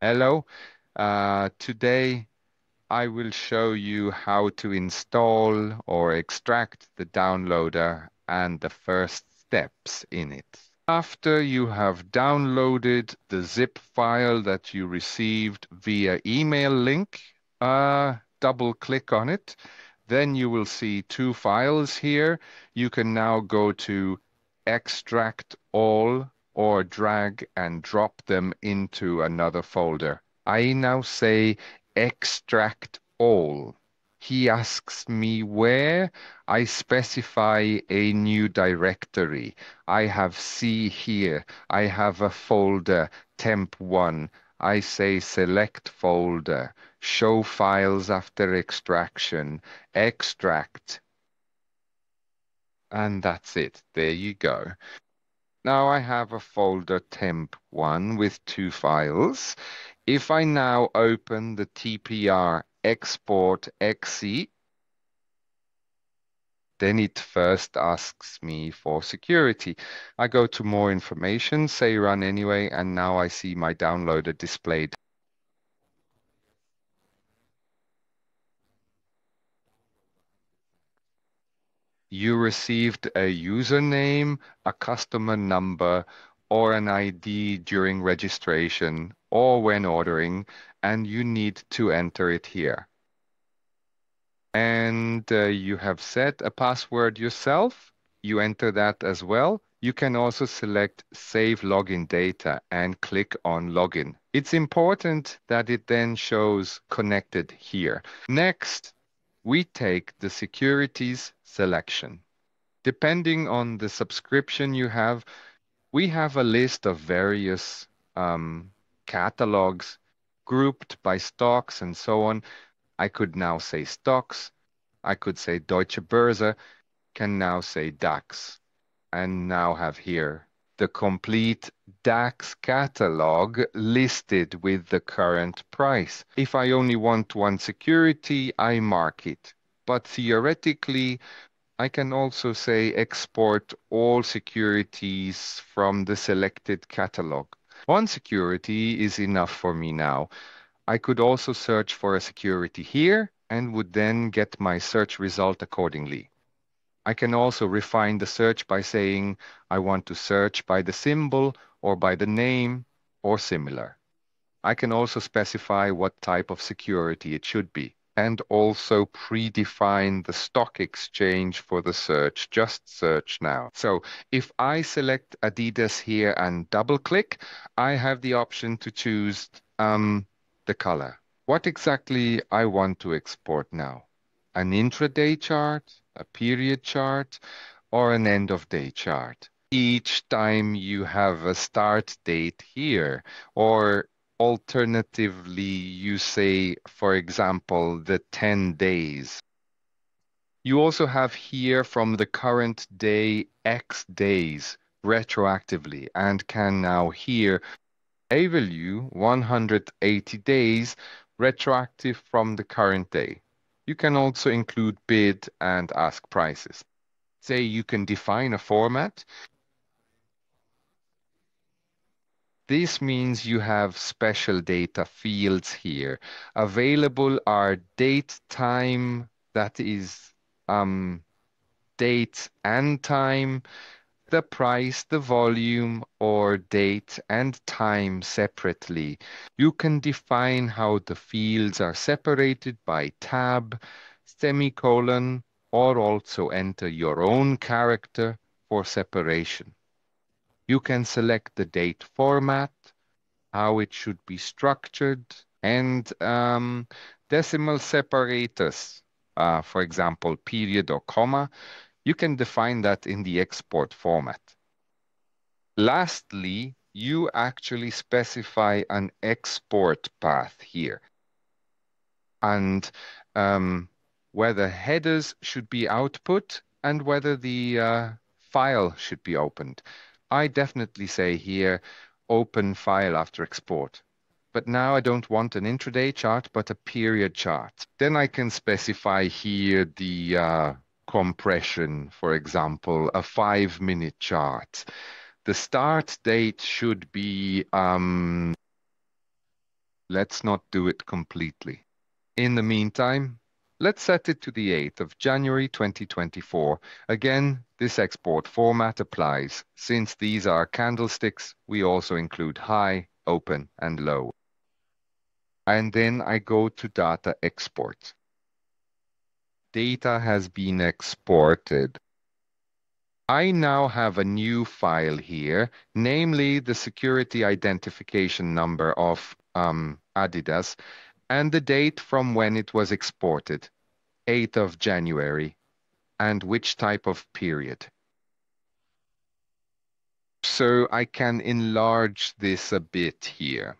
Hello. Today I will show you how to install or extract the downloader and the first steps in it. After you have downloaded the zip file that you received via email link, double click on it. Then you will see two files here. You can now go to extract all or drag and drop them into another folder. I now say extract all. He asks me where. I specify a new directory. I have C here. I have a folder, temp1. I say select folder, show files after extraction, extract. And that's it. There you go. Now I have a folder temp1 with two files. If I now open the TPR export exe, then it first asks me for security. I go to more information, say run anyway, and now I see my downloader displayed. You received a username, a customer number, or an ID during registration or when ordering, and you need to enter it here. And you have set a password yourself. You enter that as well. You can also select Save Login Data and click on Login. It's important that it then shows connected here. Next, we take the securities selection. Depending on the subscription you have, we have a list of various catalogs grouped by stocks and so on. I could now say stocks. I could say Deutsche Börse, can now say DAX, and now have here the complete DAX catalog listed with the current price. If I only want one security, I mark it. But theoretically, I can also say export all securities from the selected catalog. One security is enough for me now. I could also search for a security here and would then get my search result accordingly. I can also refine the search by saying I want to search by the symbol or by the name or similar. I can also specify what type of security it should be and also predefine the stock exchange for the search. Just search now. So if I select Adidas here and double click, I have the option to choose the color. What exactly I want to export now? An intraday chart, a period chart, or an end of day chart? Each time you have a start date here, or alternatively, you say, for example, the 10 days. You also have here from the current day X days retroactively and can now here a value 180 days retroactive from the current day. You can also include bid and ask prices. Say you can define a format. This means you have special data fields here. Available are date, time, that is date and time, the price, the volume, or date and time separately. You can define how the fields are separated by tab, semicolon, or also enter your own character for separation. You can select the date format, how it should be structured, and decimal separators, for example, period or comma. You can define that in the export format. Lastly, you actually specify an export path here and whether headers should be output and whether the file should be opened. I definitely say here, open file after export. But now I don't want an intraday chart, but a period chart. Then I can specify here the compression, for example, a 5-minute chart. The start date should be Let's not do it completely. In the meantime, let's set it to the 8th of January 2024. Again, this export format applies. Since these are candlesticks, we also include high, open, and low. And then I go to data export. Data has been exported. I now have a new file here, namely the security identification number of Adidas and the date from when it was exported, 8th of January, and which type of period. So I can enlarge this a bit here.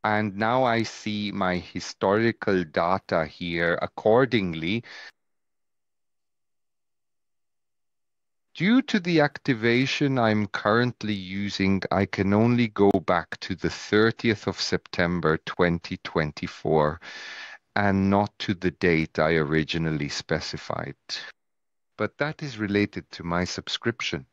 And now I see my historical data here accordingly. Due to the activation I'm currently using, I can only go back to the 30th of September 2024 and not to the date I originally specified. But that is related to my subscription.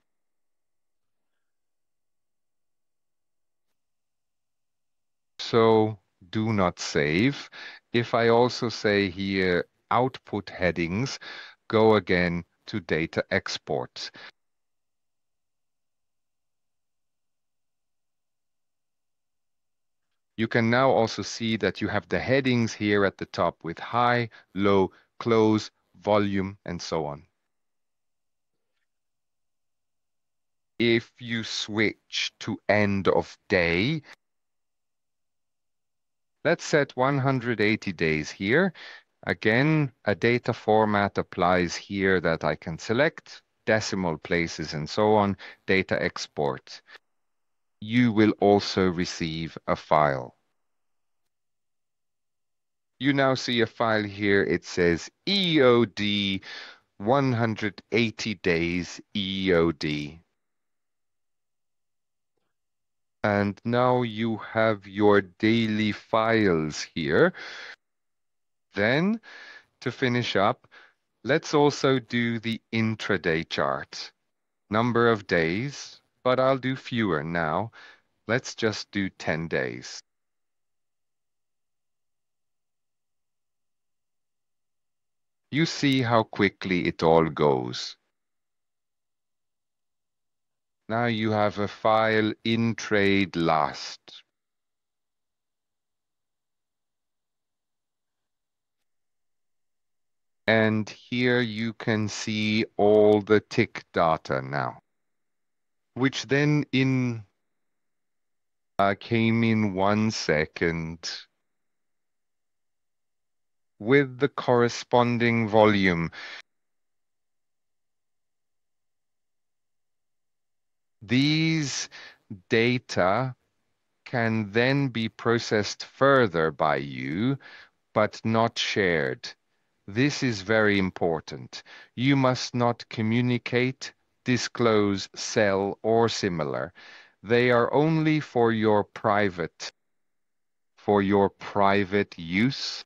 So do not save. If I also say here output headings, go again to data export. You can now also see that you have the headings here at the top with high, low, close, volume, and so on. If you switch to end of day, let's set 180 days here. Again, a data format applies here that I can select, decimal places and so on, data export. You will also receive a file. You now see a file here. It says EOD 180 days EOD. And now you have your daily files here. Then, to finish up, let's also do the intraday chart. Number of days, but I'll do fewer now. Let's just do 10 days. You see how quickly it all goes. Now you have a file in trade last. And here you can see all the tick data now, which then came in 1 second with the corresponding volume. These data can then be processed further by you, but not shared. This is very important. You must not communicate, disclose, sell, or similar. They are only for your private use.